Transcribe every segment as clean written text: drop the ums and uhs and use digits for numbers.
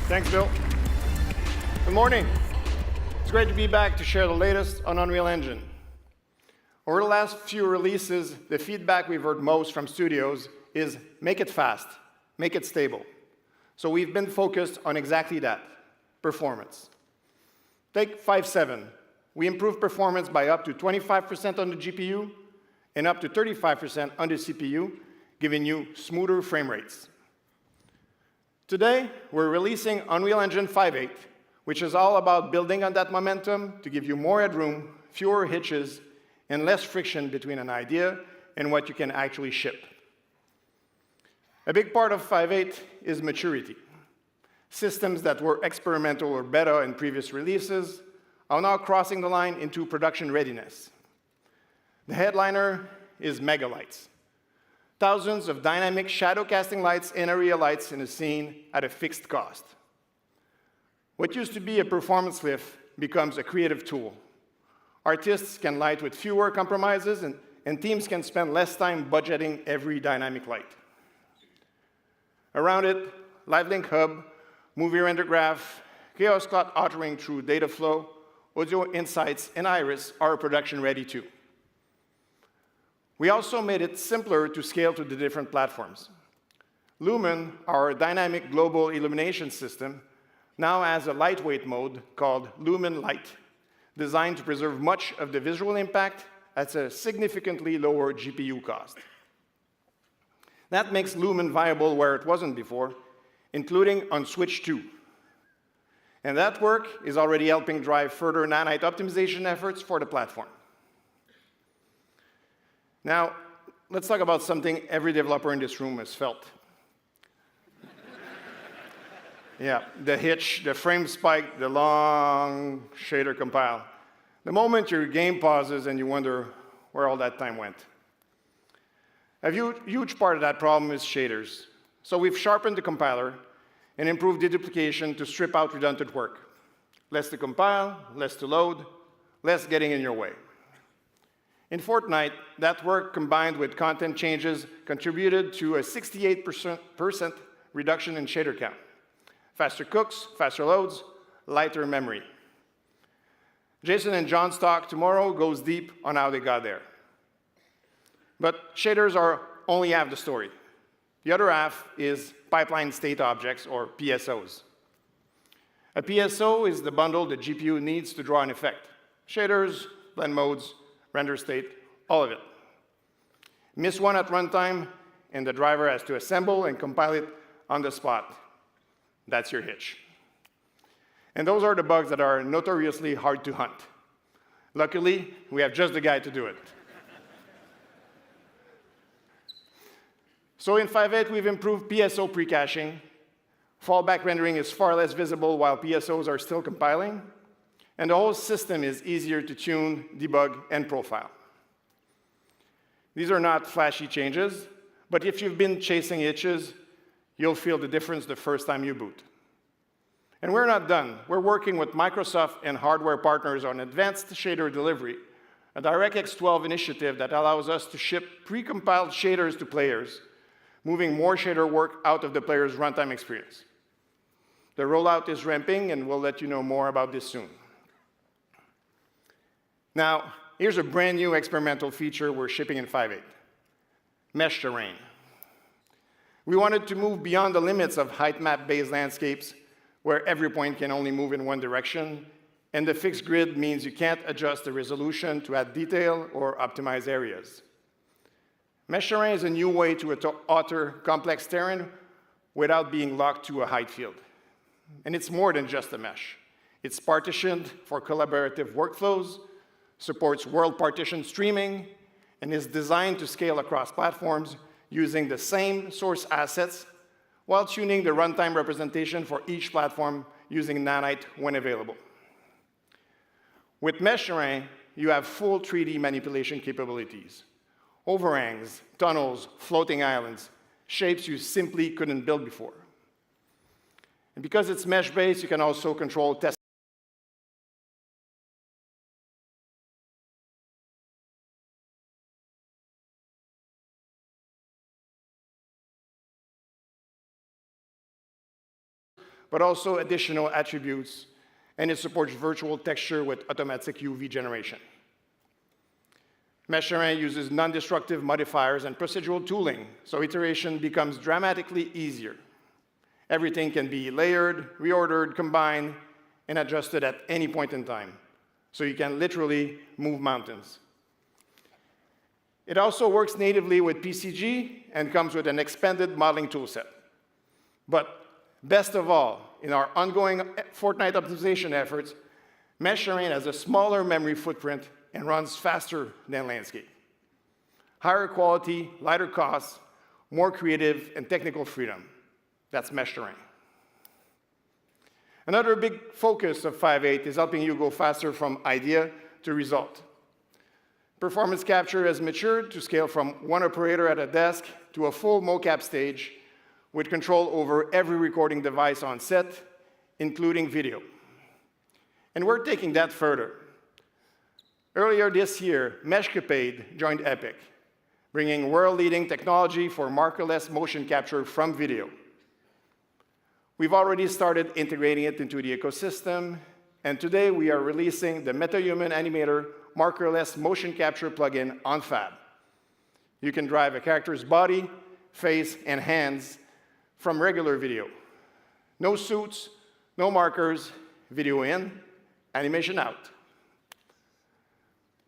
Thanks, Bill. Good morning. It's great to be back to share the latest on Unreal Engine. Over the last few releases, the feedback we've heard most from studios is make it fast, make it stable. So we've been focused on exactly that, performance. Take 5.7. We improved performance by up to 25% on the GPU and up to 35% on the CPU, giving you smoother frame rates. Today, we're releasing Unreal Engine 5.8, which is all about building on that momentum to give you more headroom, fewer hitches, and less friction between an idea and what you can actually ship. A big part of 5.8 is maturity. Systems that were experimental or beta in previous releases are now crossing the line into production readiness. The headliner is megalights. Thousands of dynamic shadow casting lights and area lights in a scene at a fixed cost. What used to be a performance lift becomes a creative tool. Artists can light with fewer compromises, and teams can spend less time budgeting every dynamic light. Around it, LiveLink Hub, Movie Render Graph, Chaos Cloud authoring through data flow, Audio Insights, and Iris are production ready too. We also made it simpler to scale to the different platforms. Lumen, our dynamic global illumination system, now has a lightweight mode called Lumen Light, designed to preserve much of the visual impact at a significantly lower GPU cost. That makes Lumen viable where it wasn't before, including on Switch 2. And that work is already helping drive further nanite optimization efforts for the platform. Now, let's talk about something every developer in this room has felt. Yeah, the hitch, the frame spike, the long shader compile. The moment your game pauses and you wonder where all that time went. A huge part of that problem is shaders. So we've sharpened the compiler and improved deduplication to strip out redundant work. Less to compile, less to load, less getting in your way. In Fortnite, that work combined with content changes contributed to a 68% reduction in shader count. Faster cooks, faster loads, lighter memory. Jason and John's talk tomorrow goes deep on how they got there. But shaders are only half the story. The other half is pipeline state objects, or PSOs. A PSO is the bundle the GPU needs to draw an effect. Shaders, blend modes, render state, all of it. Miss one at runtime, and the driver has to assemble and compile it on the spot. That's your hitch. And those are the bugs that are notoriously hard to hunt. Luckily, we have just the guy to do it. So in 5.8, we've improved PSO pre-caching. Fallback rendering is far less visible while PSOs are still compiling. And the whole system is easier to tune, debug, and profile. These are not flashy changes, but if you've been chasing itches, you'll feel the difference the first time you boot. And we're not done. We're working with Microsoft and hardware partners on advanced shader delivery, a DirectX 12 initiative that allows us to ship pre-compiled shaders to players, moving more shader work out of the player's runtime experience. The rollout is ramping, and we'll let you know more about this soon. Now, here's a brand new experimental feature we're shipping in 5.8, mesh terrain. We wanted to move beyond the limits of height map-based landscapes where every point can only move in one direction, and the fixed grid means you can't adjust the resolution to add detail or optimize areas. Mesh terrain is a new way to author complex terrain without being locked to a height field. And it's more than just a mesh. It's partitioned for collaborative workflows, supports world partition streaming, and is designed to scale across platforms using the same source assets while tuning the runtime representation for each platform using Nanite when available. With mesh terrain, you have full 3D manipulation capabilities. Overhangs, tunnels, floating islands, shapes you simply couldn't build before. And because it's mesh-based, you can also control test but also additional attributes, and it supports virtual texture with automatic UV generation. Mesh Terrain uses non-destructive modifiers and procedural tooling, so iteration becomes dramatically easier. Everything can be layered, reordered, combined, and adjusted at any point in time, so you can literally move mountains. It also works natively with PCG and comes with an expanded modeling toolset. But best of all, in our ongoing Fortnite optimization efforts, Mesh Terrain has a smaller memory footprint and runs faster than Landscape. Higher quality, lighter costs, more creative and technical freedom. That's Mesh Terrain. Another big focus of 5.8 is helping you go faster from idea to result. Performance capture has matured to scale from one operator at a desk to a full mocap stage with control over every recording device on set, including video. And we're taking that further. Earlier this year, Meshcapade joined Epic, bringing world-leading technology for markerless motion capture from video. We've already started integrating it into the ecosystem, and today we are releasing the MetaHuman Animator markerless motion capture plugin on Fab. You can drive a character's body, face, and hands from regular video. No suits, no markers, video in, animation out.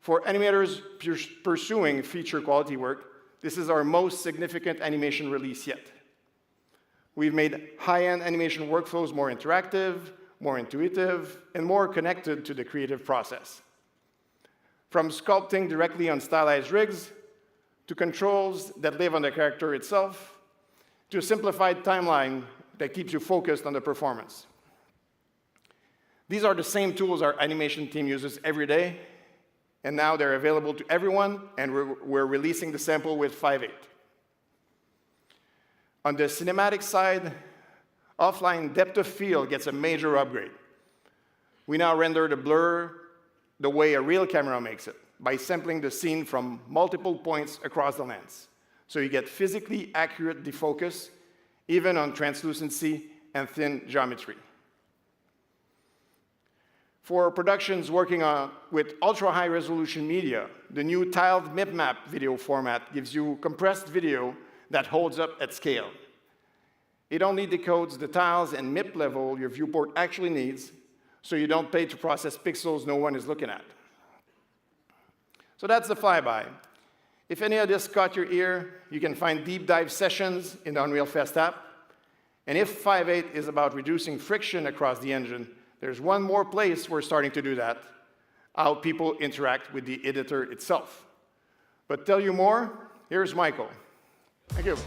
For animators pursuing feature quality work, this is our most significant animation release yet. We've made high-end animation workflows more interactive, more intuitive, and more connected to the creative process. From sculpting directly on stylized rigs, to controls that live on the character itself, to a simplified timeline that keeps you focused on the performance. These are the same tools our animation team uses every day, and now they're available to everyone, and we're releasing the sample with 5.8. On the cinematic side, offline depth of field gets a major upgrade. We now render the blur the way a real camera makes it, by sampling the scene from multiple points across the lens. So you get physically accurate defocus, even on translucency and thin geometry. For productions working with ultra-high resolution media, the new tiled MIPMAP video format gives you compressed video that holds up at scale. It only decodes the tiles and MIP level your viewport actually needs, so you don't pay to process pixels no one is looking at. So that's the flyby. If any of this caught your ear, you can find deep dive sessions in the Unreal Fest app. And if 5.8 is about reducing friction across the engine, there's one more place we're starting to do that, how people interact with the editor itself. But tell you more, here's Michael. Thank you.